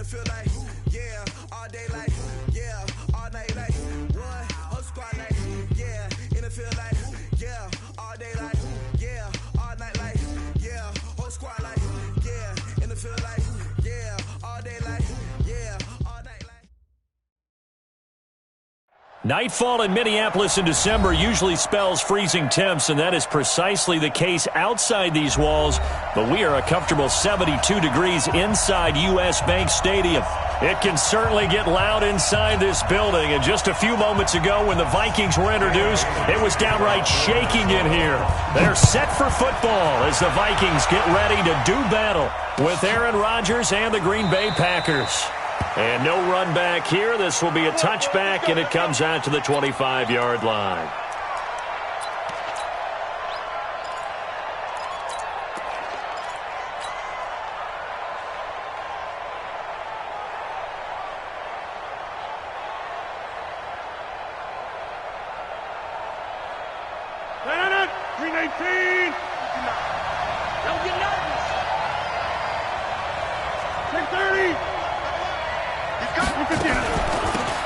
feel like, yeah, all day like, yeah, all night like, what? Whole squad like, yeah, in the field like, yeah, all day like, yeah, all night like, yeah, whole squad like, yeah, in the field like, yeah, all day like, yeah, all night like. Nightfall in Minneapolis in December usually spells freezing temps, and that is precisely the case outside these walls. But we are a comfortable 72 degrees inside U.S. Bank Stadium. It can certainly get loud inside this building. And just a few moments ago when the Vikings were introduced, it was downright shaking in here. They're set for football as the Vikings get ready to do battle with Aaron Rodgers and the Green Bay Packers. And no run back here. This will be a touchback, and it comes out to the 25-yard line. AntGreen13. Don't get nervous. 10-30.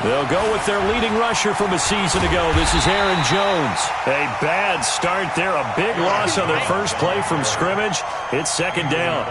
They'll go with their leading rusher from a season ago. This is Aaron Jones. A bad start there. A big loss on their first play from scrimmage. It's second down.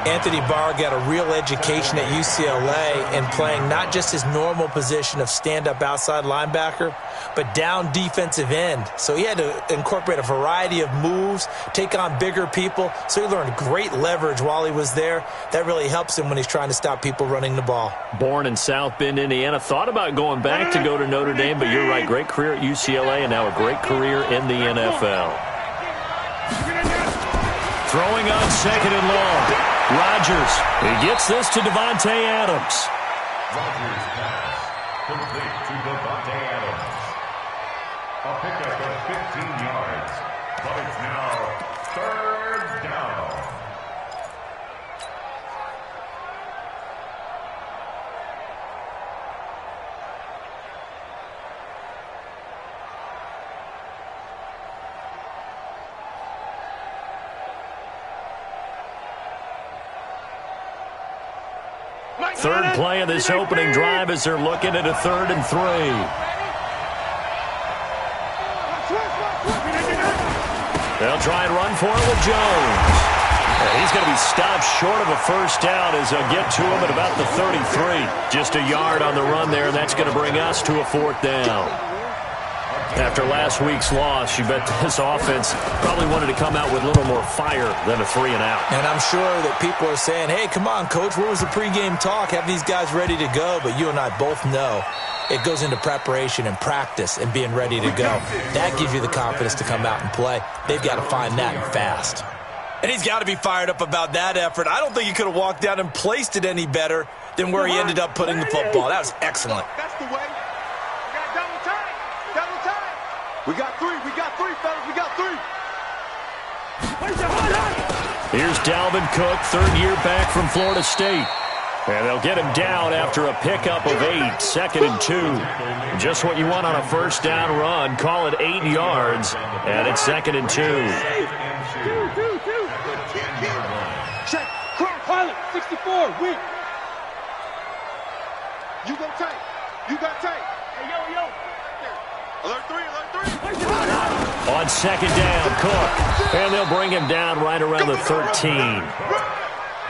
Anthony Barr got a real education at UCLA in playing not just his normal position of stand-up outside linebacker, but down defensive end. So he had to incorporate a variety of moves, take on bigger people. So he learned great leverage while he was there. That really helps him when he's trying to stop people running the ball. Born in South Bend, Indiana. Thought about going back to go to Notre Dame, but you're right. Great career at UCLA and now a great career in the NFL. Throwing on second and long. Rodgers. He gets this to Devontae Adams. Rodgers pass. Complete to Devontae Adams. A pickup of 15 yards. But it's now third down. Third play of this opening drive as they're looking at a 3rd and 3. They'll try and run for it with Jones. And he's going to be stopped short of a first down as they'll get to him at about the 33. Just a yard on the run there, and that's going to bring us to a 4th down. After last week's loss, you bet this offense probably wanted to come out with a little more fire than a 3-and-out. And I'm sure that people are saying, hey, come on, Coach, where was the pregame talk? Have these guys ready to go? But you and I both know it goes into preparation and practice and being ready to go. That gives you the confidence to come out and play. They've got to find that fast. And he's got to be fired up about that effort. I don't think he could have walked down and placed it any better than where he ended up putting the football. That was excellent. That's the way. We got double time. Double time. We got three, fellas. We got three. Here's Dalvin Cook, third-year back from Florida State. And they'll get him down after a pickup of 8, 2nd and 2. Just what you want on a first down run. Call it 8 yards, and it's 2nd and 2. Check. Cross. Pilot. 64. Weak. You go tight. You got tight. Hey, yo. Alert 3. On 2nd down, Cook. And they'll bring him down right around the 13.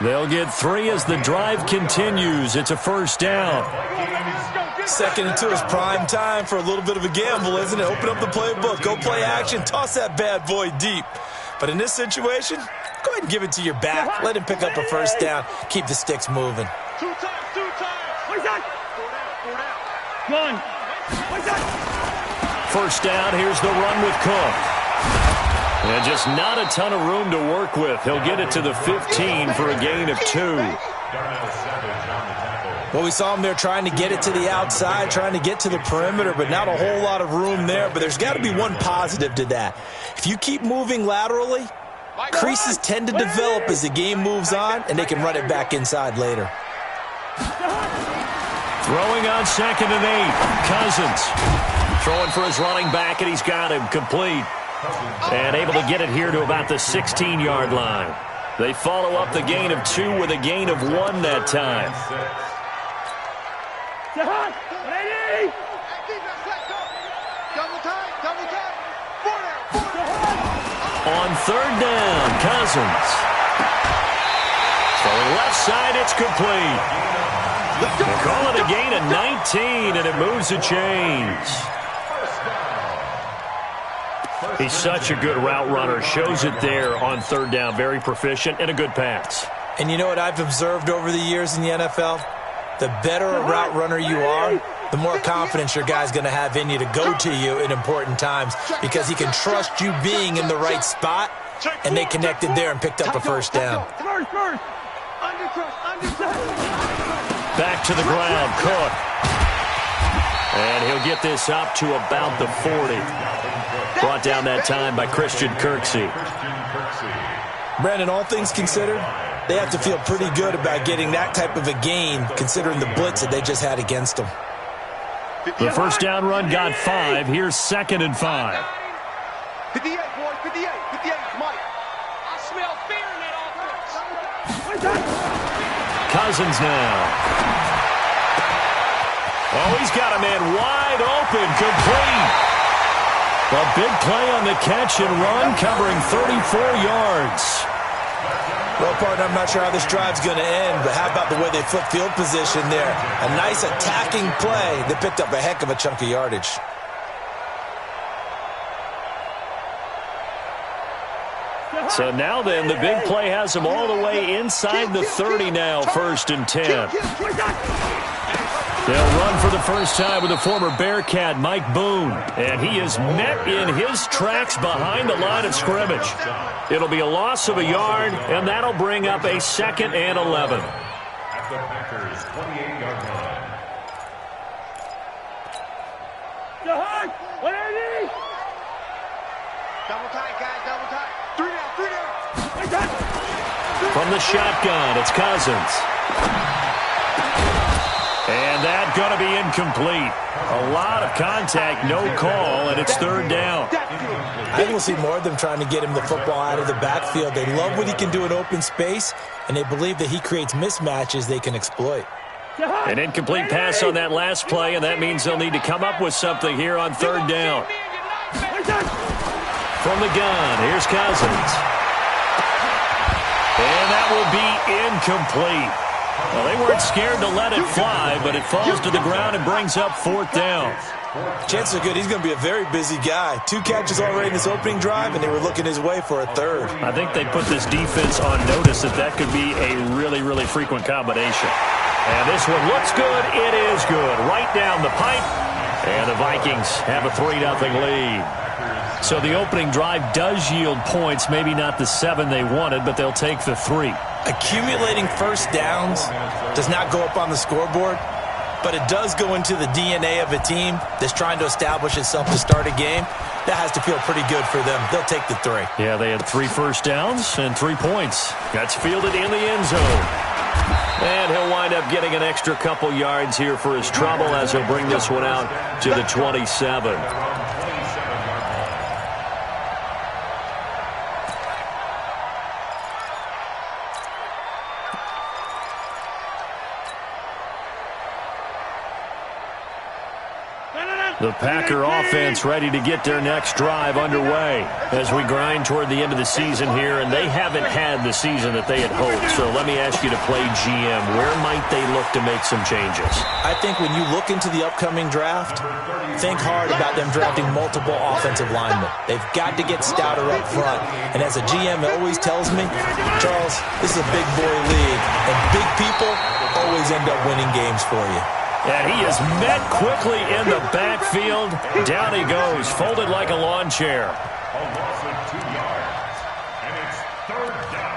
They'll get 3 as the drive continues. It's a first down. 2nd and 2 is prime time for a little bit of a gamble, isn't it? Open up the playbook. Go play action. Toss that bad boy deep. But in this situation, go ahead and give it to your back. Let him pick up a first down. Keep the sticks moving. 2 times. Where's that? 4 down. 1. Where's that? First down, here's the run with Cook. And just not a ton of room to work with. He'll get it to the 15 for a gain of 2. Well, we saw him there trying to get it to the outside, trying to get to the perimeter, but not a whole lot of room there. But there's got to be one positive to that. If you keep moving laterally, creases tend to develop as the game moves on, and they can run it back inside later. Throwing on 2nd and 8, Cousins. Throwing for his running back, and he's got him complete. And able to get it here to about the 16-yard line. They follow up the gain of 2 with a gain of 1 that time. Ready? Double time, double time. On third down, Cousins. Throwing left side, it's complete. They call it a gain of 19, and it moves the chains. He's such a good route runner. Shows it there on third down. Very proficient and a good pass. And you know what I've observed over the years in the NFL? The better a route runner you are, the more confidence your guy's going to have in you to go to you in important times because he can trust you being in the right spot, and they connected there and picked up a first down. Back to the ground, Cook. And he'll get this up to about the 40. Brought down that time by Christian Kirksey. Brandon, all things considered, they have to feel pretty good about getting that type of a gain considering the blitz that they just had against them. The first down run got 5. Here's 2nd and 5. 58, boys, 58, 58, Mike. I smell fear in that offense. Cousins now. Oh, he's got a man wide open, complete. A big play on the catch and run, covering 34 yards. Well, partner, I'm not sure how this drive's going to end, but how about the way they flip field position there? A nice attacking play that picked up a heck of a chunk of yardage. So now then, the big play has them all the way inside the 30 now, 1st and 10. They'll run for the first time with the former Bearcat, Mike Boone. And he is met in his tracks behind the line of scrimmage. It'll be a loss of a yard, and that'll bring up a 2nd and 11. At the Packers' 28-yard line. Double tight, guys, double tight. 3 down. From the shotgun, it's Cousins. And that's going to be incomplete. A lot of contact, no call, and it's 3rd down. I think we'll see more of them trying to get him the football out of the backfield. They love what he can do in open space, and they believe that he creates mismatches they can exploit. An incomplete pass on that last play, and that means they'll need to come up with something here on 3rd down. From the gun, here's Cousins. And that will be incomplete. Well, they weren't scared to let it fly, but it falls to the ground and brings up 4th down. Chances are good he's going to be a very busy guy. 2 catches already in this opening drive, and they were looking his way for a 3rd. I think they put this defense on notice that could be a really, really frequent combination. And this one looks good. It is good. Right down the pipe. And the Vikings have a 3-0 lead. So the opening drive does yield points, maybe not the 7 they wanted, but they'll take the 3. Accumulating first downs does not go up on the scoreboard, but it does go into the DNA of a team that's trying to establish itself to start a game. That has to feel pretty good for them. They'll take the 3. Yeah, they had 3 first downs and 3 points. That's fielded in the end zone. And he'll wind up getting an extra couple yards here for his trouble as he'll bring this one out to the 27. The Packer offense ready to get their next drive underway as we grind toward the end of the season here, and they haven't had the season that they had hoped. So let me ask you to play GM. Where might they look to make some changes? I think when you look into the upcoming draft, think hard about them drafting multiple offensive linemen. They've got to get stouter up front. And as a GM always tells me, Charles, this is a big boy league, and big people always end up winning games for you. And he is met quickly in the backfield. Down he goes, folded like a lawn chair. A loss of 2 yards. And it's 3rd down.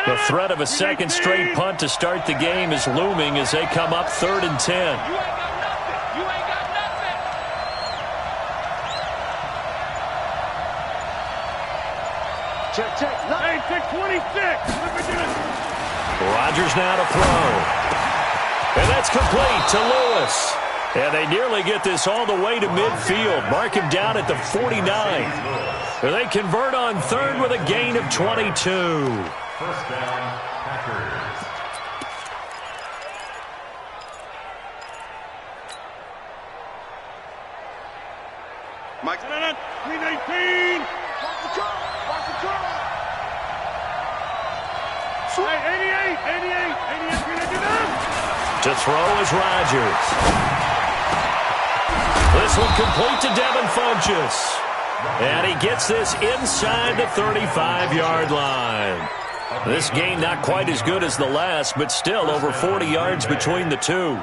The threat of a second straight punt to start the game is looming as they come up 3rd and 10. You ain't got nothing. You ain't got nothing. Check. 626. Rodgers now to throw. And that's complete to Lewis. And they nearly get this all the way to midfield. Mark him down at the 49. And they convert on third with a gain of 22. First down, Packers. Mike, 319. Watch the car. Watch the car. Hey, 88. To throw is Rodgers. This one complete to Devin Funchess. And he gets this inside the 35-yard line. This gain not quite as good as the last, but still over 40 yards between the two.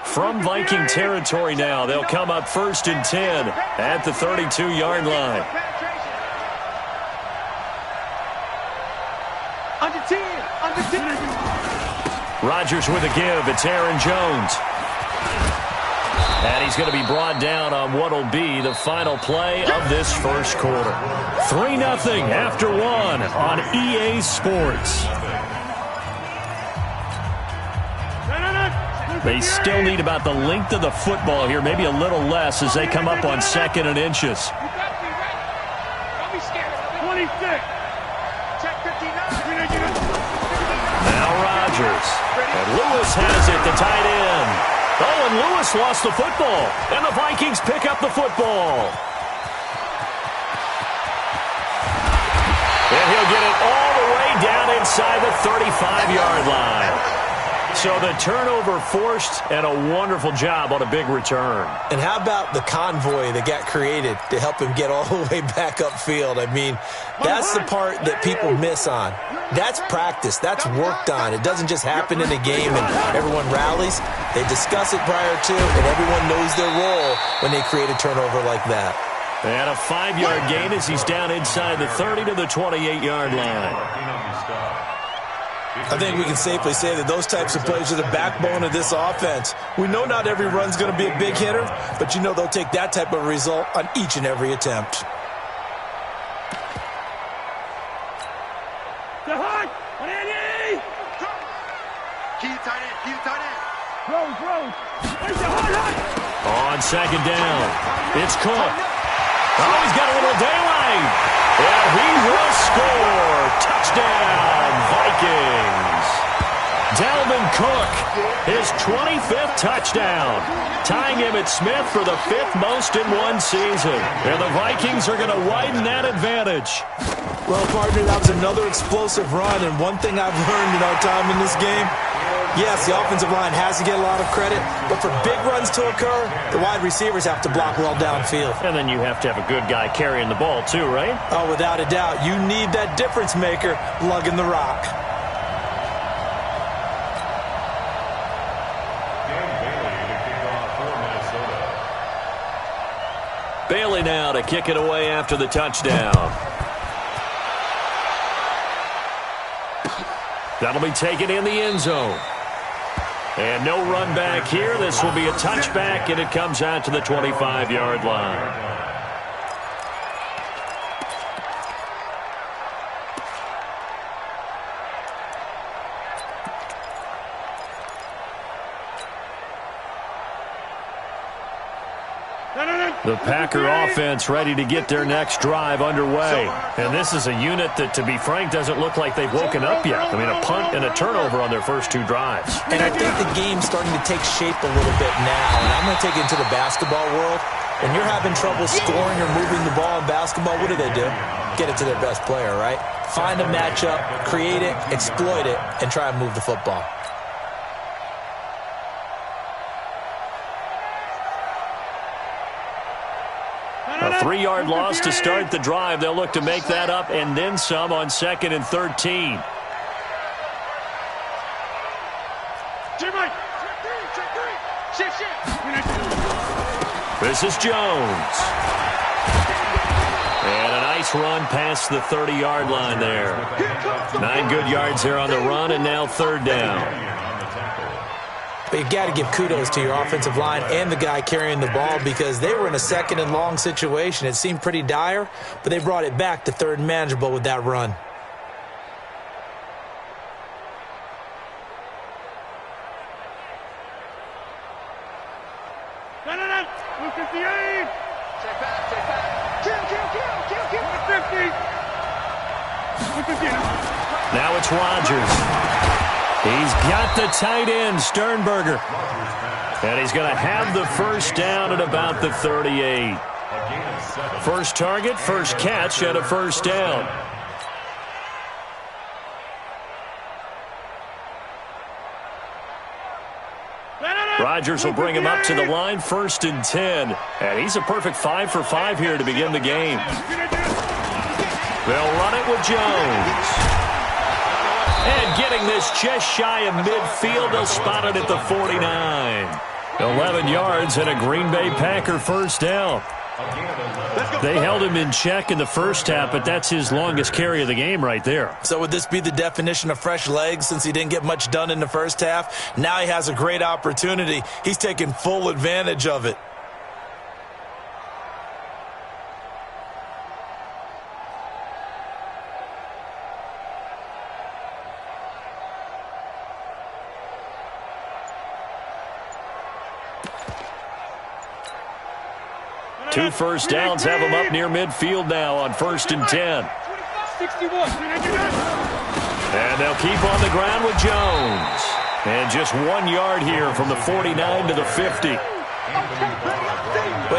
From Viking territory now, they'll come up 1st and 10 at the 32-yard line. Under 10. Rodgers with a give. It's Aaron Jones. And he's going to be brought down on what will be the final play of this first quarter. 3-0 after 1 on EA Sports. They still need about the length of the football here, maybe a little less as they come up on 2nd and inches. Don't be scared. 26. Check 59. Now Rodgers. And Lewis has it, the tight end. Oh, and Lewis lost the football. And the Vikings pick up the football. And he'll get it all the way down inside the 35-yard line. So the turnover forced, and a wonderful job on a big return. And how about the convoy that got created to help him get all the way back upfield? I mean, that's the part that people miss on. That's practice. That's worked on. It doesn't just happen in a game and everyone rallies. They discuss it prior to, and everyone knows their role when they create a turnover like that. And a 5-yard gain as he's down inside the 30 to the 28-yard line. I think we can safely say that those types of plays are the backbone of this offense. We know not every run's going to be a big hitter, but you know they'll take that type of result on each and every attempt. On 2nd down, it's Cook. Oh, he's got a little daylight. And he will score. Touchdown, Vikings. Dalvin Cook, his 25th touchdown, tying him at Smith for the 5th most in one season. And the Vikings are going to widen that advantage. Well, partner, that was another explosive run, and one thing I've learned in our time in this game, yes, the offensive line has to get a lot of credit, but for big runs to occur, the wide receivers have to block well downfield. And then you have to have a good guy carrying the ball too, right? Oh, without a doubt. You need that difference maker lugging the rock. Bailey now to kick it away after the touchdown. That'll be taken in the end zone. And no run back here. This will be a touchback, and it comes out to the 25-yard line. The Packer offense ready to get their next drive underway. And this is a unit that, to be frank, doesn't look like they've woken up yet. I mean, a punt and a turnover on their first 2 drives. And I think the game's starting to take shape a little bit now. And I'm going to take it into the basketball world. When you're having trouble scoring or moving the ball in basketball, what do? Get it to their best player, right? Find a matchup, create it, exploit it, and try and move the football. A 3-yard loss to start the drive. They'll look to make that up and then some on 2nd and 13. This is Jones. And a nice run past the 30-yard line there. 9 good yards there on the run, and now 3rd down. But you got to give kudos to your offensive line and the guy carrying the ball because they were in a 2nd and long situation. It seemed pretty dire, but they brought it back to 3rd and manageable with that run. Check back. Kill. 50. Now it's Rodgers. He's got the tight end, Sternberger. And he's going to have the first down at about the 38. First target, first catch, and a first down. Rodgers will bring him up to the line, 1st and 10. And he's a perfect 5 for 5 here to begin the game. They'll run it with Jones. And getting this just shy of midfield, they'll spot it at the 49. 11 yards and a Green Bay Packer first down. They held him in check in the first half, but that's his longest carry of the game right there. So would this be the definition of fresh legs since he didn't get much done in the first half? Now he has a great opportunity. He's taking full advantage of it. Two first downs have him up near midfield now on 1st and 10. 61. And they'll keep on the ground with Jones. And just 1 yard here from the 49 to the 50. Well,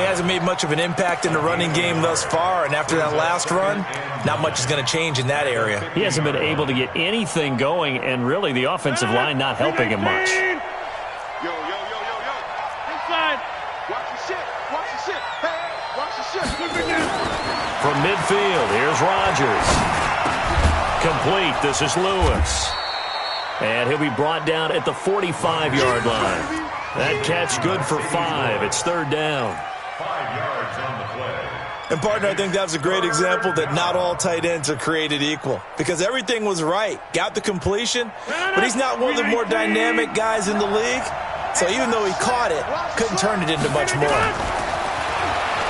he hasn't made much of an impact in the running game thus far, and after that last run, not much is going to change in that area. He hasn't been able to get anything going, and really the offensive line not helping him much. Yo. Inside. Watch your shit. Hey, watch your shit. From midfield, here's Rodgers. Complete. This is Lewis. And he'll be brought down at the 45-yard line. That catch good for 5. It's 3rd down. 5 yards on the play. And, partner, I think that was a great example that not all tight ends are created equal. Because everything was right. Got the completion, but he's not one of the more dynamic guys in the league. So even though he caught it, couldn't turn it into much more.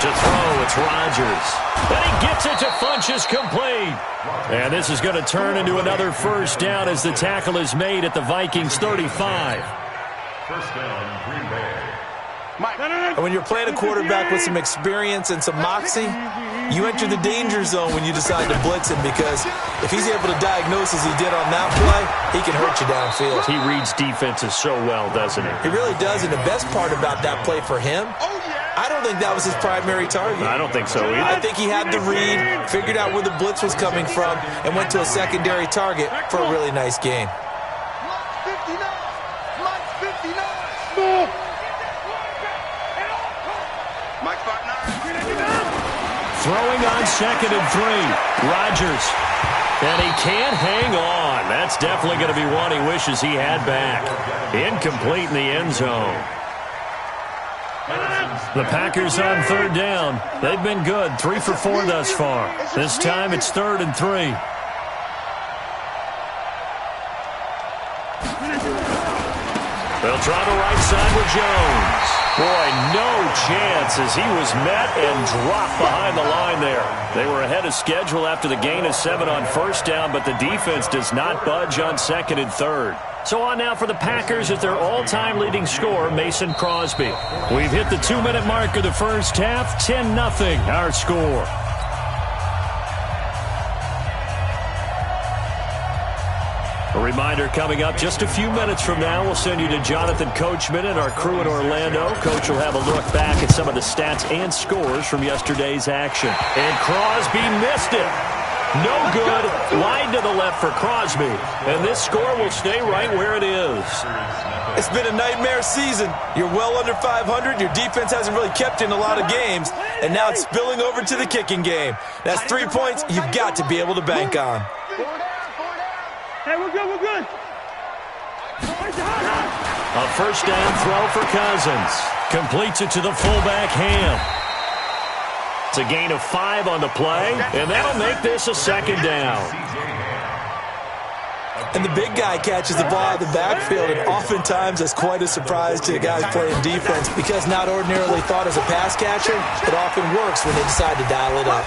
To throw, it's Rodgers. And he gets it to Funchess, complete. And this is going to turn into another first down as the tackle is made at the Vikings 35. First down, Green Bay. And when you're playing a quarterback with some experience and some moxie, you enter the danger zone when you decide to blitz him, because if he's able to diagnose as he did on that play, he can hurt you downfield. He reads defenses so well, doesn't he? He really does, and the best part about that play for him, I don't think that was his primary target. I don't think so either. I think he had the read, figured out where the blitz was coming from, and went to a secondary target for a really nice gain. Throwing on 2nd and 3. Rodgers. And he can't hang on. That's definitely going to be one he wishes he had back. Incomplete in the end zone. The Packers on 3rd down. They've been good. 3 for 4 thus far. This time it's 3rd and 3. They'll try the right side with Jones. Boy, no chance as he was met and dropped behind the line there. They were ahead of schedule after the gain of 7 on 1st down, but the defense does not budge on 2nd and 3rd. So on now for the Packers at their all-time leading scorer, Mason Crosby. We've hit the 2-minute mark of the first half, 10-0 our score. A reminder coming up just a few minutes from now, we'll send you to Jonathan Coachman and our crew in Orlando. Coach will have a look back at some of the stats and scores from yesterday's action. And Crosby missed it. No good. Wide to the left for Crosby. And this score will stay right where it is. It's been a nightmare season. You're well under 500. Your defense hasn't really kept in a lot of games. And now it's spilling over to the kicking game. That's 3 points you've got to be able to bank on. Hey, we're good. A first down throw for Cousins. Completes it to the fullback, Ham. It's a gain of 5 on the play, and that'll make this a 2nd down. And the big guy catches the ball out of the backfield, and oftentimes that's quite a surprise to the guys playing defense, because not ordinarily thought as a pass catcher, it often works when they decide to dial it up.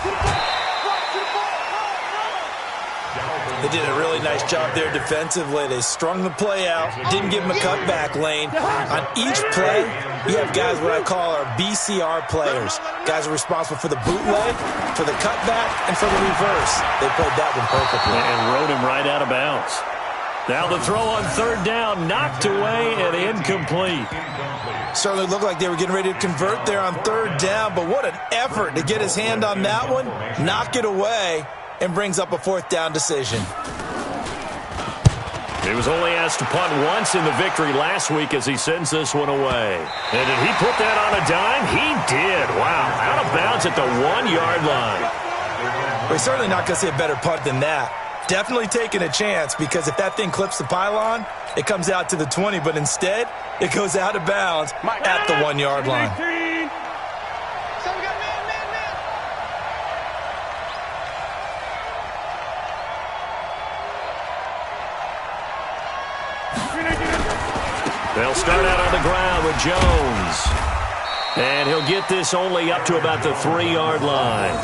They did a really nice job there defensively. They strung the play out, didn't give him a cutback lane. On each play, you have guys what I call our BCR players. Guys are responsible for the bootleg, for the cutback, and for the reverse. They played that one perfectly. And rode him right out of bounds. Now the throw on third down, knocked away and incomplete. Certainly looked like they were getting ready to convert there on third down, but what an effort to get his hand on that one, knock it away, and brings up a fourth down decision. He was only asked to punt once in the victory last week as he sends this one away. And did he put that on a dime? He did. Wow, out of bounds at the 1-yard line. We're certainly not going to see a better punt than that. Definitely taking a chance, because if that thing clips the pylon, it comes out to the 20, but instead, it goes out of bounds at the 1-yard line. They'll start out on the ground with Jones. And he'll get this only up to about the 3-yard line.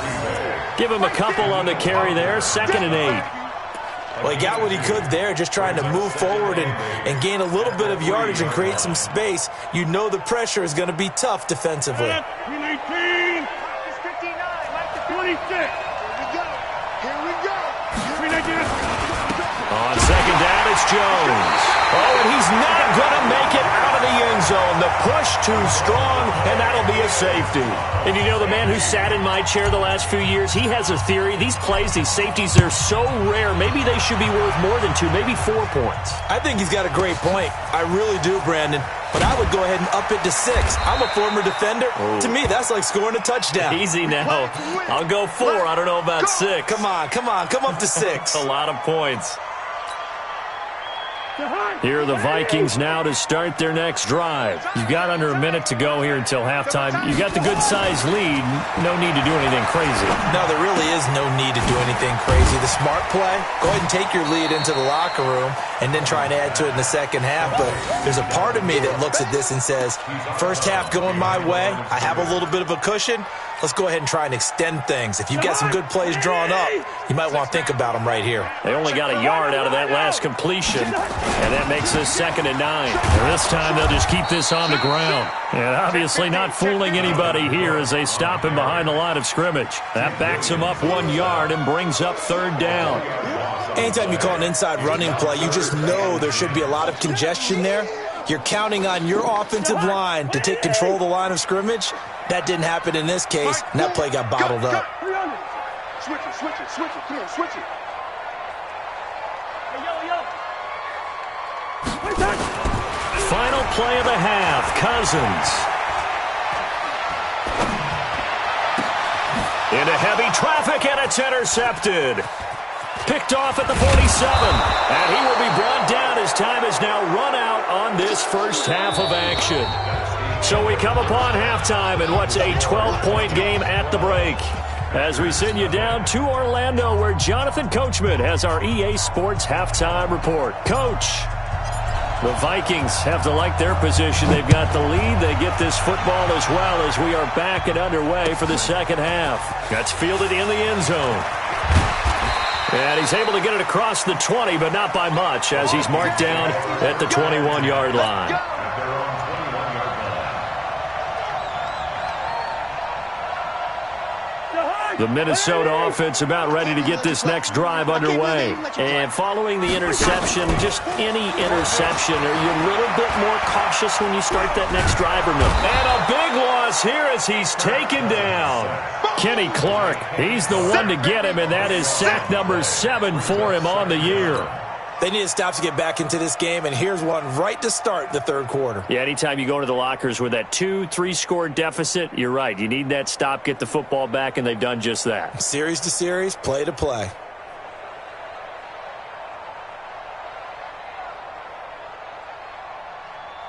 Give him a couple on the carry there, 2nd and 8. Well, he got what he could there, just trying to move forward and gain a little bit of yardage and create some space. You know the pressure is going to be tough defensively. 19. 59, like the 26. Here we go. On 2nd down, it's Jones. Oh, and he's not going to make it out of the end zone. The push too strong, and that'll be a safety. And you know, the man who sat in my chair the last few years, he has a theory. These plays, these safeties, they're so rare. Maybe they should be worth more than 2, maybe 4 points. I think he's got a great point. I really do, Brandon. But I would go ahead and up it to 6. I'm a former defender. To me, that's like scoring a touchdown. Easy now. I'll go 4. I don't know about 6. Come on. Come up to 6. A lot of points. Here are the Vikings now to start their next drive. You've got under a minute to go here until halftime. You got the good-sized lead. No need to do anything crazy. No, there really is no need to do anything crazy. The smart play, go ahead and take your lead into the locker room and then try and add to it in the second half. But there's a part of me that looks at this and says, first half going my way, I have a little bit of a cushion. Let's go ahead and try and extend things. If you've got some good plays drawn up, you might want to think about them right here. They only got a yard out of that last completion, and that makes this 2nd and 9. And this time they'll just keep this on the ground. And obviously not fooling anybody here as they stop him behind the line of scrimmage. That backs him up 1 yard and brings up 3rd down. Anytime you call an inside running play, you just know there should be a lot of congestion there. You're counting on your offensive line to take control of the line of scrimmage. That didn't happen in this case, and that play got bottled up. Switch it. Come on, switch it. Hey, yo. Final play of the half, Cousins. Into heavy traffic, and it's intercepted. Picked off at the 47, and he will be brought down as time is now run out on this first half of action. So we come upon halftime in what's a 12-point game at the break. As we send you down to Orlando, where Jonathan Coachman has our EA Sports halftime report. Coach, the Vikings have to like their position. They've got the lead. They get this football as well as we are back and underway for the second half. That's fielded in the end zone. And he's able to get it across the 20, but not by much, as he's marked down at the 21-yard line. The Minnesota offense about ready to get this next drive underway. And following the interception, just any interception, are you a little bit more cautious when you start that next drive or no? And a big loss here as he's taken down. Kenny Clark, he's the one to get him, and that is sack number 7 for him on the year. They need to stop to get back into this game, and here's one right to start the third quarter. Yeah, anytime you go into the lockers with that 2-3 score deficit, you're right. You need that stop, get the football back, and they've done just that. Series to series, play to play.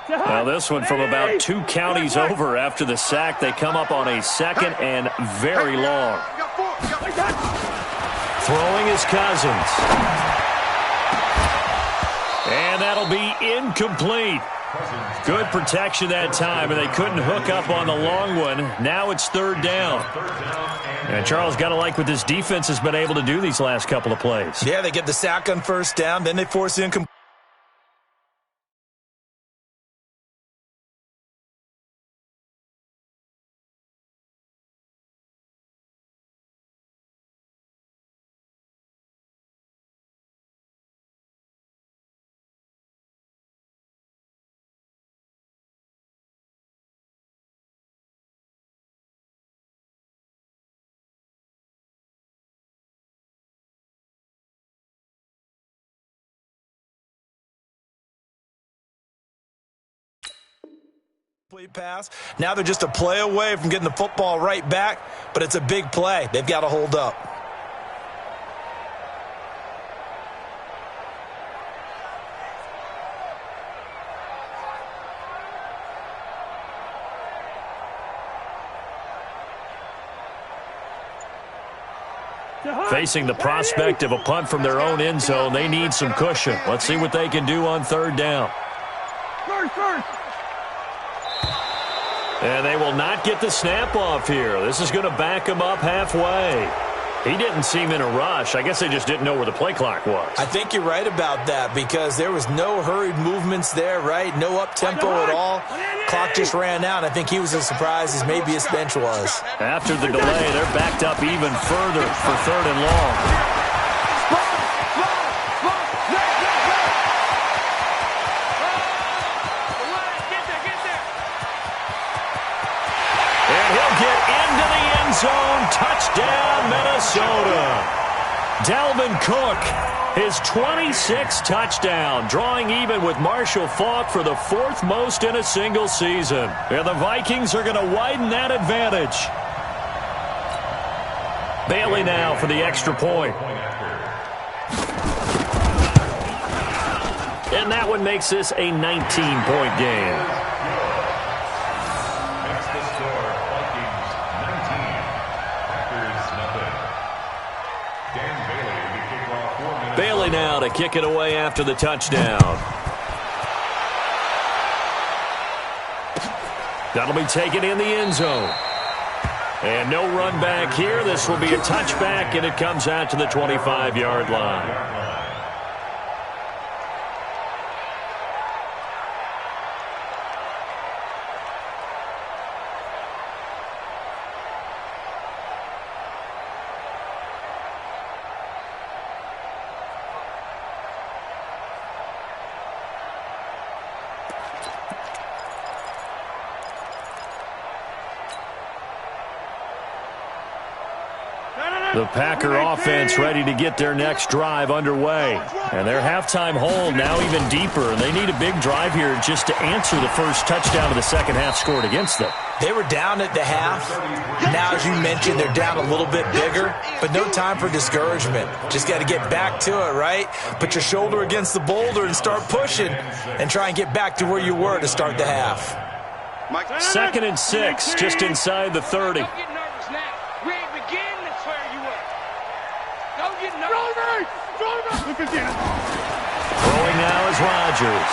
Now this one from about 2 counties over after the sack. They come up on a 2nd and very long. Throwing is Cousins. And that'll be incomplete. Good protection that time, and they couldn't hook up on the long one. Now it's third down. And Charles, got to like what this defense has been able to do these last couple of plays. Yeah, they get the sack on first down, then they force incomplete. Pass. Now they're just a play away from getting the football right back, but it's a big play. They've got to hold up. Facing the prospect of a punt from their own end zone, they need some cushion. Let's see what they can do on third down. First. And they will not get the snap off here. This is going to back him up halfway. He didn't seem in a rush. I guess they just didn't know where the play clock was. I think you're right about that because there was no hurried movements there, right? No up-tempo at all. Clock just ran out. I think he was as surprised as maybe his bench was. After the delay, they're backed up even further for third and long. Zone touchdown, Minnesota. Dalvin Cook, his 26th touchdown, drawing even with Marshall Faulk for the fourth most in a single season. And the Vikings are going to widen that advantage. Bailey now for the extra point. And that one makes this a 19-point game. Bailey now to kick it away after the touchdown. That'll be taken in the end zone. And no run back here. This will be a touchback, and it comes out to the 25-yard line. The Packer offense ready to get their next drive underway. And their halftime hold now even deeper. And they need a big drive here just to answer the first touchdown of the second half scored against them. They were down at the half. Now, as you mentioned, they're down a little bit bigger. But no time for discouragement. Just got to get back to it, right? Put your shoulder against the boulder and start pushing. And try and get back to where you were to start the half. 2nd and 6, just inside the 30. Throwing now is Rodgers.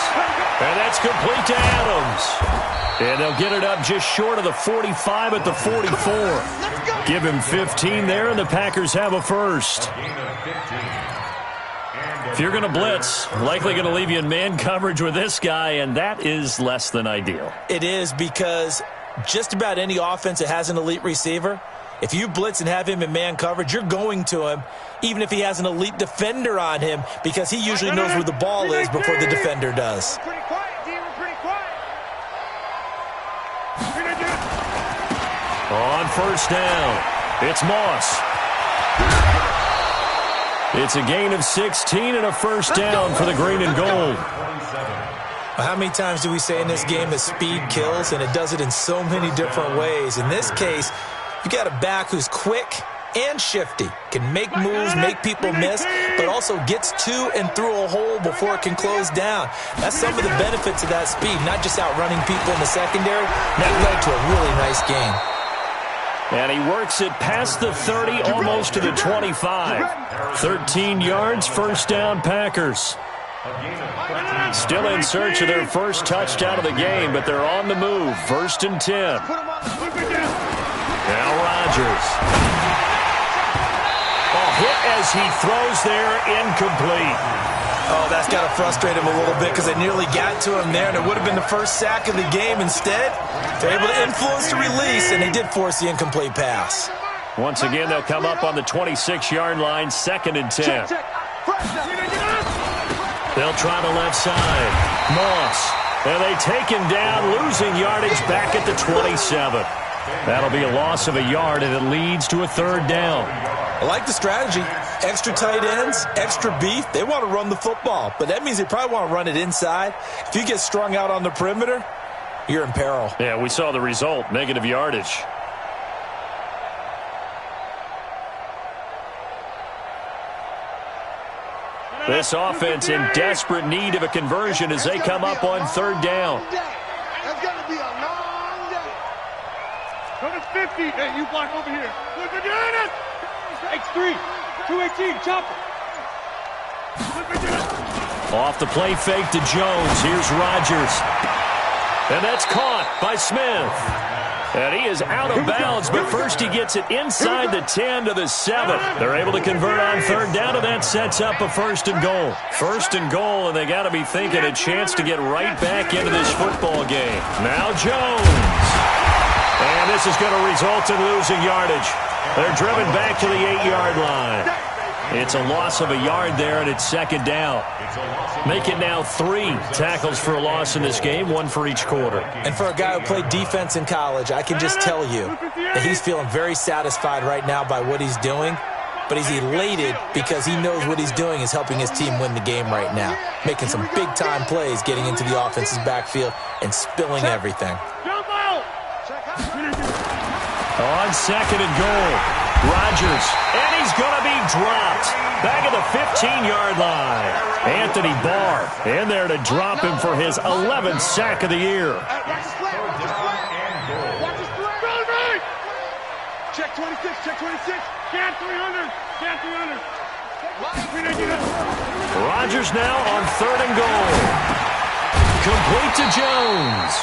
And that's complete to Adams. And they'll get it up just short of the 45 at the 44. Give him 15 there, and the Packers have a first. If you're going to blitz, likely going to leave you in man coverage with this guy, and that is less than ideal. It is because just about any offense that has an elite receiver, if you blitz and have him in man coverage, you're going to him, even if he has an elite defender on him, because he usually knows where the ball is before the defender does. Pretty quiet, D. We're pretty quiet. On first down, it's Moss. It's a gain of 16 and a first down for the green and gold. How many times do we say in this game that speed kills, and it does it in so many different ways? In this case, you got a back who's quick and shifty, can make moves, make people miss, but also gets to and through a hole before it can close down. That's some of the benefits of that speed, not just outrunning people in the secondary. That led to a really nice game. And he works it past the 30, almost to the 25. 13 yards, first down, Packers. Still in search of their first touchdown of the game, but they're on the move. 1st and 10. Now Rodgers. Hit as he throws there, incomplete. Oh, that's got to frustrate him a little bit because they nearly got to him there, and it would have been the first sack of the game. Instead, they're able to influence the release, and they did force the incomplete pass. Once again, they'll come up on the 26-yard line, 2nd and 10. They'll try the left side. Moss. And they take him down, losing yardage back at the 27. That'll be a loss of a yard, and it leads to a 3rd down. I like the strategy. Extra tight ends, extra beef. They want to run the football, but that means they probably want to run it inside. If you get strung out on the perimeter, you're in peril. Yeah, we saw the result, negative yardage. This offense in desperate need of a conversion as they come up on 3rd down. That's going to be a long day. Go to 50. Hey, you block over here. Look at it. X3. 218. Chopper. Off the play fake to Jones. Here's Rodgers. And that's caught by Smith. And he is out of bounds, but first he gets it inside the 10 to the 7. They're able to convert on 3rd down, and that sets up a 1st and goal. 1st and goal, and they got to be thinking a chance to get right back into this football game. Now Jones. And this is going to result in losing yardage. They're driven back to the 8-yard line. It's a loss of a yard there, and it's 2nd down. Make it now 3 tackles for a loss in this game, 1 for each quarter. And for a guy who played defense in college, I can just tell you that he's feeling very satisfied right now by what he's doing, but he's elated because he knows what he's doing is helping his team win the game right now, making some big-time plays, getting into the offense's backfield, and spilling everything. On 2nd and goal, Rodgers, and he's going to be dropped back at the 15-yard line. Anthony Barr in there to drop him for his 11th sack of the year. Check 26, check 26. Cat 300, cat 300. Rodgers now on 3rd and goal. Complete to Jones.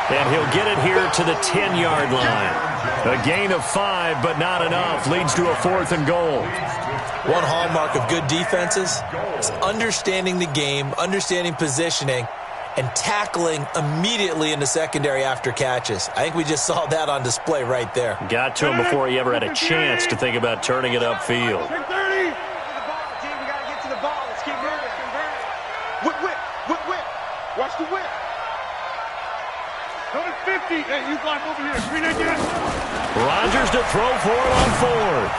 And he'll get it here to the 10-yard line. A gain of 5, but not enough. Leads to a 4th and goal. One hallmark of good defenses is understanding the game, understanding positioning, and tackling immediately in the secondary after catches. I think we just saw that on display right there. Got to him before he ever had a chance to think about turning it upfield. Check 30. We got to get to the ball. Let's keep moving. Whip, whip, whip, whip. Watch the whip. Go to 50. Hey, you block over here. Green again. Rodgers to throw for it on 4th.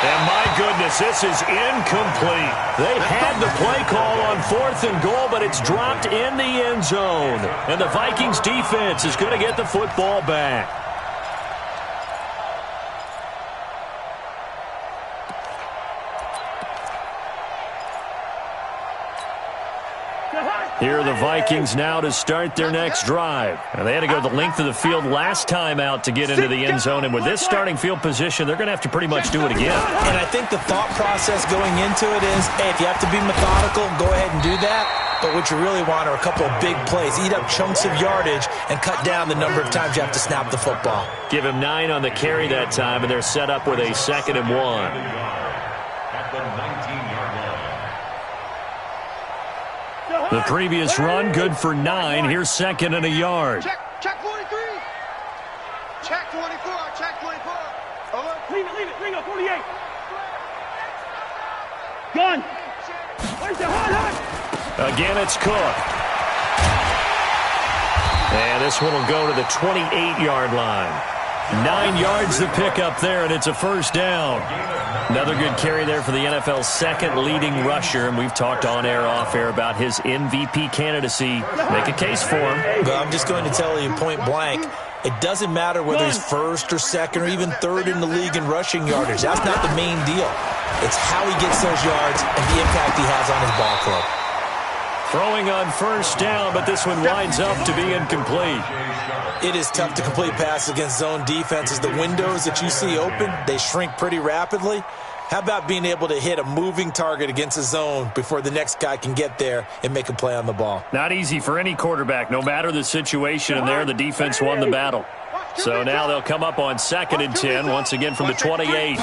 And my goodness, this is incomplete. They had the play call on 4th and goal, but it's dropped in the end zone. And the Vikings defense is going to get the football back. Here are the Vikings now to start their next drive. And they had to go the length of the field last time out to get into the end zone. And with this starting field position, they're going to have to pretty much do it again. And I think the thought process going into it is, hey, if you have to be methodical, go ahead and do that. But what you really want are a couple of big plays. Eat up chunks of yardage and cut down the number of times you have to snap the football. Give him 9 on the carry that time, and they're set up with a 2nd and 1. At the 19-yard line. The previous run, good for 9. Here's 2nd and a yard. Check 43. Check 24. Check 24. Leave it. Ring up 48. Gun. Where's the hot? Again, it's Cook. And this one will go to the 28-yard line. 9 yards to pick up there, and it's a 1st down. Another good carry there for the NFL's 2nd leading rusher, and we've talked on air, off air about his MVP candidacy. Make a case for him. But I'm just going to tell you point blank, it doesn't matter whether he's 1st or 2nd or even 3rd in the league in rushing yardage. That's not the main deal. It's how he gets those yards and the impact he has on his ball club. Throwing on 1st down, but this one winds up to be incomplete. It is tough to complete passes against zone defenses. The windows that you see open, they shrink pretty rapidly. How about being able to hit a moving target against a zone before the next guy can get there and make a play on the ball? Not easy for any quarterback, no matter the situation, and there the defense won the battle. So now they'll come up on 2nd and 10, once again from the 28.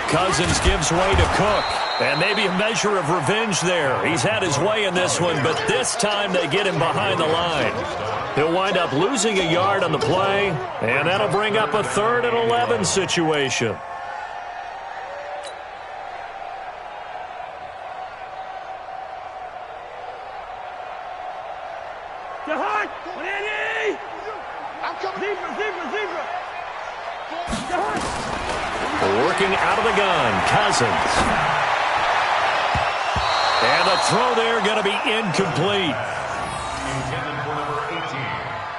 Cousins gives way to Cook, and maybe a measure of revenge there. He's had his way in this one, but this time they get him behind the line. He'll wind up losing a yard on the play, and that'll bring up a 3rd and 11 situation. Working out of the gun, Cousins. And the throw there going to be incomplete. Intended for number 18,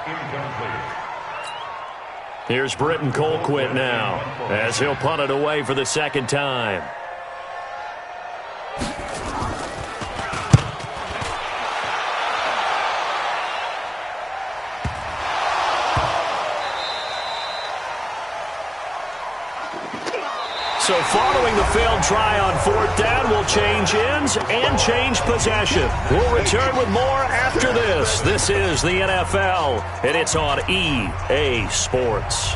incomplete. Here's Britton Colquitt now, as he'll punt it away for the 2nd time. So following the failed try on 4th down, we'll change ends and change possession. We'll return with more after this. This is the NFL, and it's on EA Sports.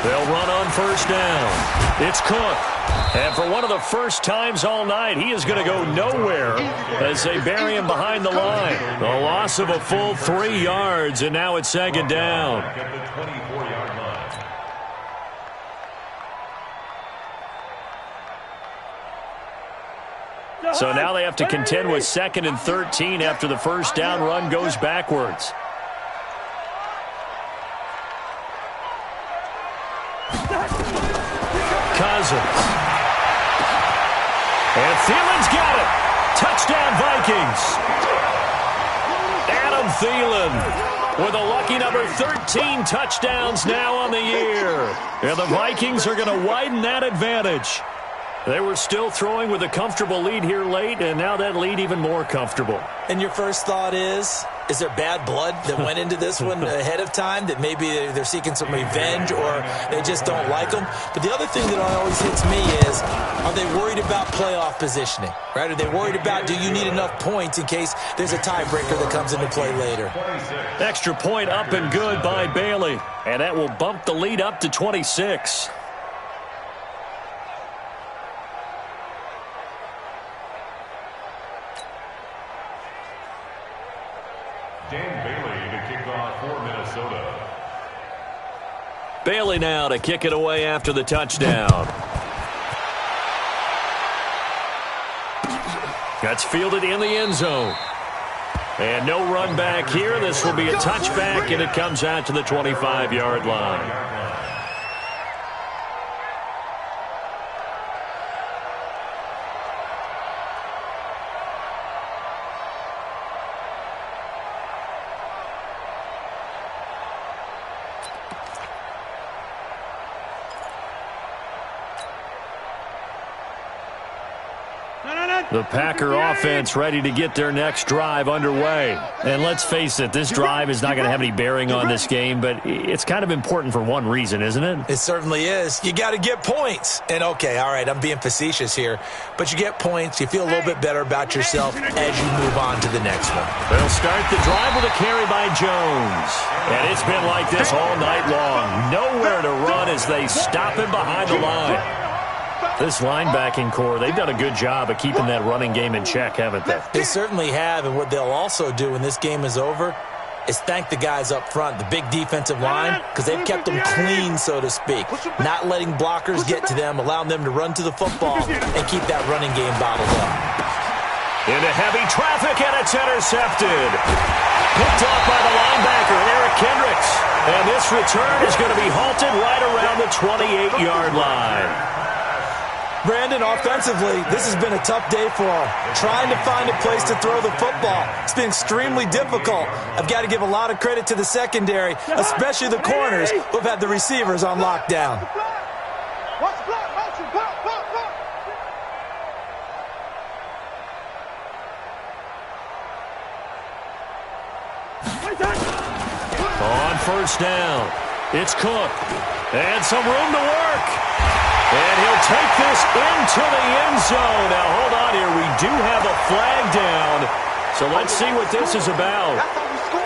They'll run on 1st down. It's Cook. And for one of the first times all night, he is going to go nowhere as they bury him behind the line. A loss of a full 3 yards, and now it's 2nd down. At the 24-yard line. So now they have to contend with 2nd and 13 after the 1st down run goes backwards. Cousins. And Thielen's got it. Touchdown, Vikings. Adam Thielen with a lucky number 13 touchdowns now on the year. And the Vikings are going to widen that advantage. They were still throwing with a comfortable lead here late, and now that lead even more comfortable. And your first thought is there bad blood that went into this one ahead of time, that maybe they're seeking some revenge or they just don't like them? But the other thing that always hits me is, are they worried about playoff positioning, right? Are they worried about, do you need enough points in case there's a tiebreaker that comes into play later? Extra point up and good by Bailey, and that will bump the lead up to 26. Dan Bailey to kick off for Minnesota. Bailey now to kick it away after the touchdown. That's fielded in the end zone. And no run back here. This will be a touchback, and it comes out to the 25-yard line. The Packer offense ready to get their next drive underway. And let's face it, this drive is not going to have any bearing on this game, but it's kind of important for one reason, isn't it? It certainly is. You got to get points. And, okay, all right, I'm being facetious here, but you get points, you feel a little bit better about yourself as you move on to the next one. They'll start the drive with a carry by Jones. And it's been like this all night long. Nowhere to run as they stop him behind the line. This linebacking core, they've done a good job of keeping that running game in check, haven't they? They certainly have, and what they'll also do when this game is over is thank the guys up front, the big defensive line, because they've kept them clean, so to speak. Not letting blockers get to them, allowing them to run to the football and keep that running game bottled up. Into heavy traffic, and it's intercepted. Picked off by the linebacker, Eric Kendricks. And this return is going to be halted right around the 28-yard line. Brandon, offensively, this has been a tough day for them. Trying to find a place to throw the football. It's been extremely difficult. I've got to give a lot of credit to the secondary, especially the corners who have had the receivers on lockdown. first down. It's Cook. And some room to work. And he'll take this into the end zone. Now, hold on here. We do have a flag down. So let's see what this is about. That's how we score.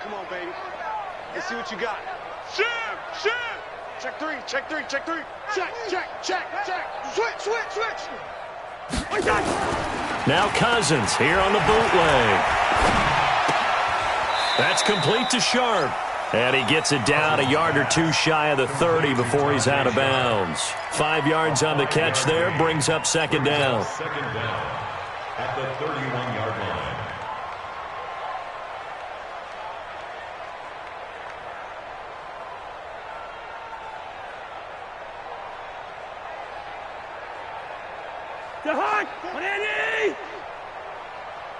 Come on, baby. Let's see what you got. Shim! Check three. Check. Switch. Now Cousins here on the bootleg. That's complete to Sharp. And he gets it down a yard or two shy of the 30 before he's out of bounds. 5 yards on the catch there, brings up second down. Second down at the 31-yard line.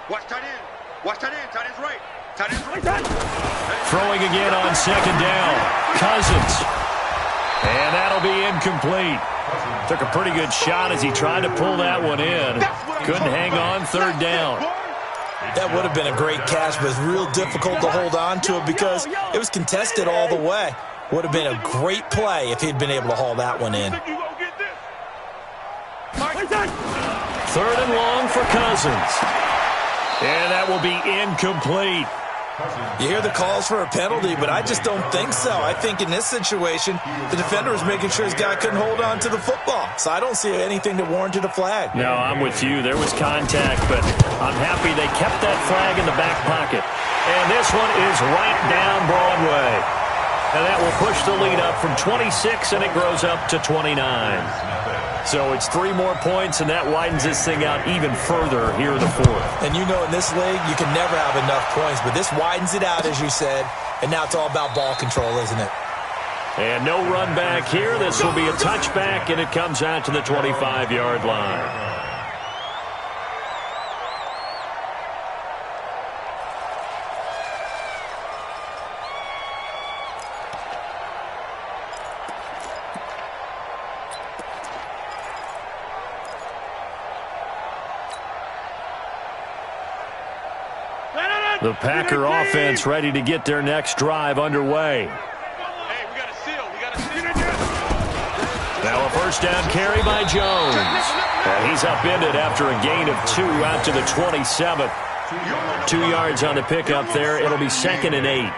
Watch tight end. Tight end's right. Throwing again on second down. Cousins. And that'll be incomplete. Took a pretty good shot as he tried to pull that one in. Couldn't hang on third down. That would have been a great catch, but it's real difficult to hold on to it because it was contested all the way. Would have been a great play if he'd been able to haul that one in. Third and long for Cousins. And that will be incomplete. You hear the calls for a penalty, but I just don't think so. I think in this situation, the defender was making sure his guy couldn't hold on to the football. So I don't see anything that warranted a flag. No, I'm with you. There was contact, but I'm happy they kept that flag in the back pocket. And this one is right down Broadway. And that will push the lead up from 26, and it grows up to 29. So it's 3 more points, and that widens this thing out even further here in the fourth. And you know in this league, you can never have enough points, but this widens it out, as you said, and now it's all about ball control, isn't it? And no run back here. This will be a touchback, and it comes out to the 25-yard line. The Packer offense ready to get their next drive underway. Hey, we got a seal. Now a first down carry by Jones. And he's upended after a gain of 2 out to the 27. 2 yards on the pickup there. It'll be 2nd and 8.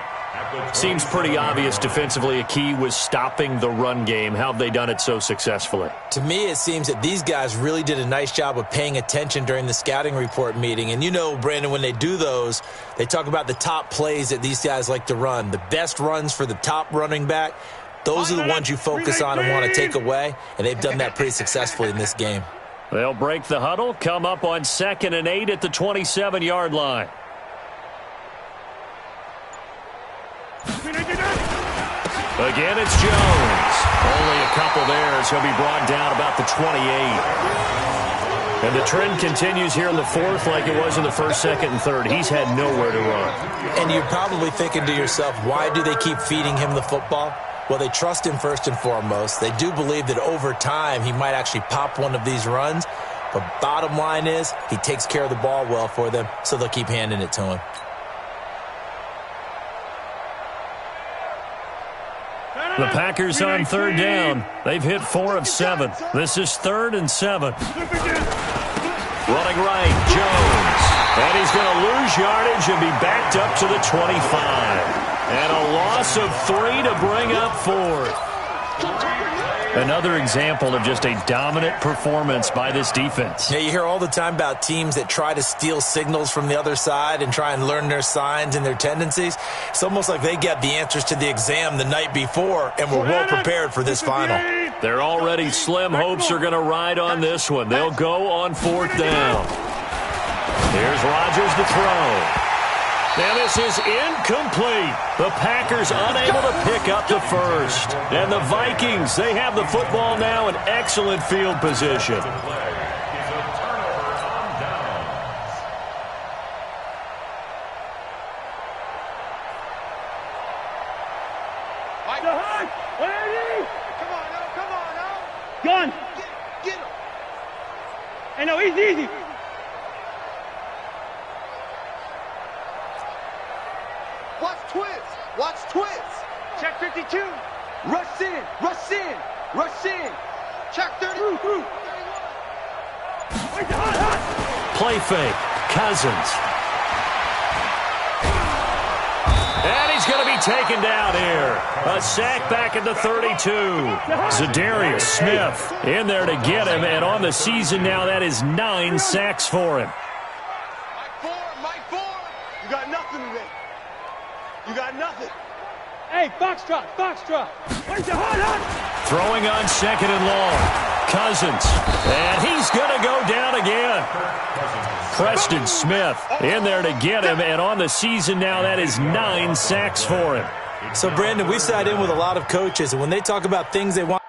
Seems pretty obvious defensively a key was stopping the run game. How have they done it so successfully? To me, it seems that these guys really did a nice job of paying attention during the scouting report meeting. And you know, Brandon, when they do those, they talk about the top plays that these guys like to run. The best runs for the top running back, those are the ones you focus on and want to take away. And they've done that pretty successfully in this game. They'll break the huddle, come up on 2nd and 8 at the 27-yard line. Again, it's Jones. Only a couple there as he'll be brought down about the 28. And the trend continues here in the fourth like it was in the first, second, and third. He's had nowhere to run. And you're probably thinking to yourself, why do they keep feeding him the football? Well, they trust him first and foremost. They do believe that over time he might actually pop one of these runs. But bottom line is he takes care of the ball well for them, so they'll keep handing it to him. The Packers on third down. They've hit 4 of 7. This is 3rd and 7. Running right, Jones. And he's going to lose yardage and be backed up to the 25. And a loss of 3 to bring up 4th. Another example of just a dominant performance by this defense. Yeah, you hear all the time about teams that try to steal signals from the other side and try and learn their signs and their tendencies. It's almost like they get the answers to the exam the night before and were well prepared for this final. They're already slim hopes are going to ride on this one. They'll go on 4th down. Here's Rodgers to throw. Now this is incomplete. The Packers unable to pick up the first. And the Vikings, they have the football now in excellent field position. Hey, no, easy. Watch twins. Check 52. Rush in. Check 30. Through. Play fake. Cousins. And he's going to be taken down here. A sack back at the 32. Zadarius Smith in there to get him. And on the season now, that is 9 sacks for him. Mike 4. You got nothing today. You got nothing. Hey, foxtrot. Throwing on 2nd and long. Cousins. And he's going to go down again. Preston Smith in there to get him. And on the season now, that is 9 sacks for him. So, Brandon, we've sat in with a lot of coaches, and when they talk about things they want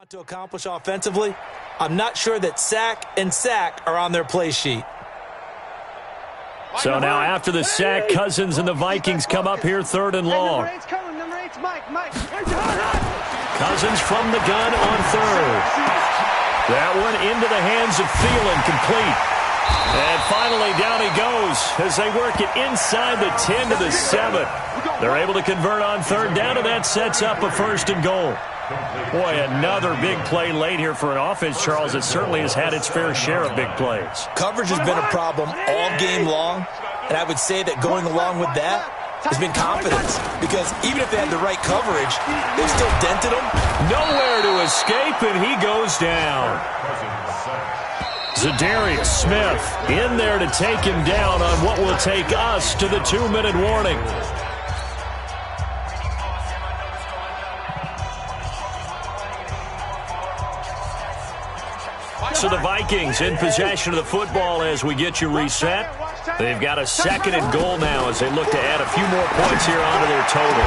to accomplish offensively, I'm not sure that sack and sack are on their play sheet. So now after the sack, Cousins and the Vikings come up here 3rd and long. Number 8's coming. Number 8's Mike. Cousins from the gun on 3rd. That one into the hands of Thielen, complete. And finally down he goes as they work it inside the 10 to the 7. They're able to convert on 3rd down, and that sets up a 1st and goal. Boy, another big play late here for an offense, Charles, that certainly has had its fair share of big plays. Coverage has been a problem all game long, and I would say that going along with that has been confidence, because even if they had the right coverage, they've still dented them. Nowhere to escape, and he goes down. Zadarius Smith in there to take him down on what will take us to the 2-minute warning. So the Vikings in possession of the football as we get you reset. They've got a 2nd and goal now as they look to add a few more points here onto their total.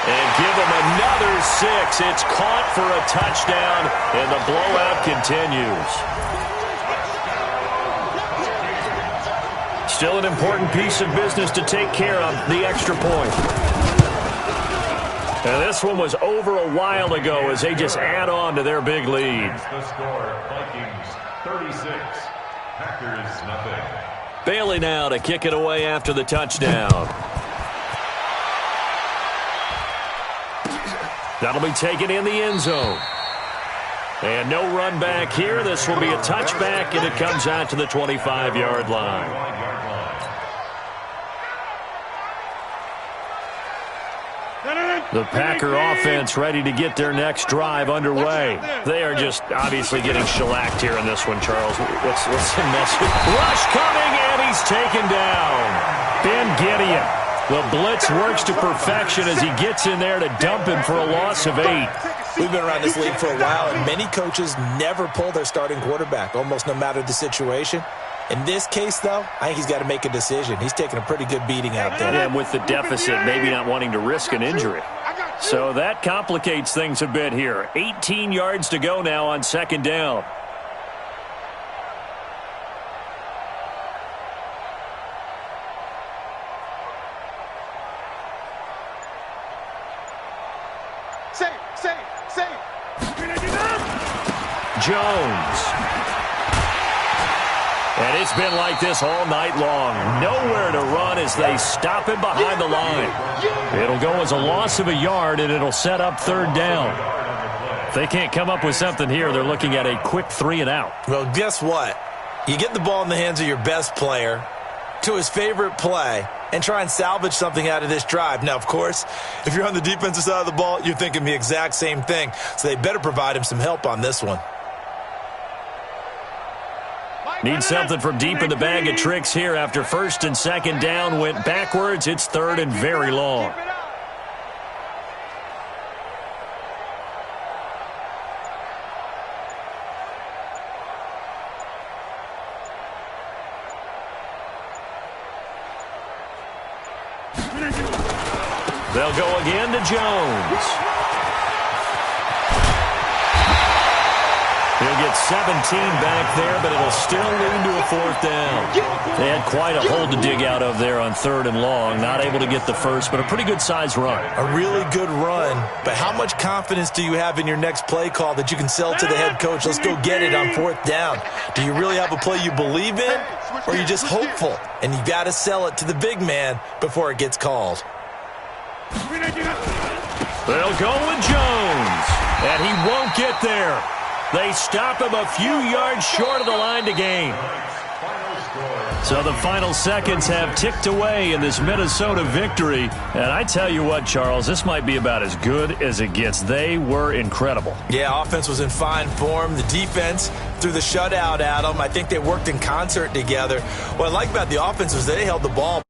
And give them another 6. It's caught for a touchdown, and the blowout continues. Still an important piece of business to take care of, the extra point. And this one was over a while ago as they just add on to their big lead. The score, Vikings 36, Packers nothing. Bailey now to kick it away after the touchdown. That'll be taken in the end zone. And no run back here. This will be a touchback, and it comes out to the 25-yard line. The Packer offense ready to get their next drive underway. They are just obviously getting shellacked here in this one, Charles. What's the message? Rush coming, and he's taken down. Ben Gideon. The blitz works to perfection as he gets in there to dump him for a loss of 8. We've been around this league for a while, and many coaches never pull their starting quarterback, almost no matter the situation. In this case, though, I think he's got to make a decision. He's taking a pretty good beating out there. And with the deficit, maybe not wanting to risk an injury. So that complicates things a bit here. 18 yards to go now on 2nd down. Save. Jones. And it's been like this all night long. Nowhere to run as they stop him behind the line. It'll go as a loss of a yard, and it'll set up 3rd down. If they can't come up with something here, they're looking at a quick 3 and out. Well, guess what? You get the ball in the hands of your best player to his favorite play and try and salvage something out of this drive. Now, of course, if you're on the defensive side of the ball, you're thinking the exact same thing. So they better provide him some help on this one. Need something from deep in the bag of tricks here after 1st and 2nd down went backwards. It's 3rd and very long. They'll go again to Jones. He'll get 17 back there, but it'll still lead to a 4th down. They had quite a hole to dig out of there on 3rd and long. Not able to get the first, but a pretty good-sized run. A really good run, but how much confidence do you have in your next play call that you can sell to the head coach? Let's go get it on 4th down. Do you really have a play you believe in, or are you just hopeful? And you got to sell it to the big man before it gets called. They'll go with Jones, and he won't get there. They stop him a few yards short of the line to gain. So the final seconds have ticked away in this Minnesota victory. And I tell you what, Charles, this might be about as good as it gets. They were incredible. Yeah, offense was in fine form. The defense threw the shutout at them. I think they worked in concert together. What I like about the offense was they held the ball.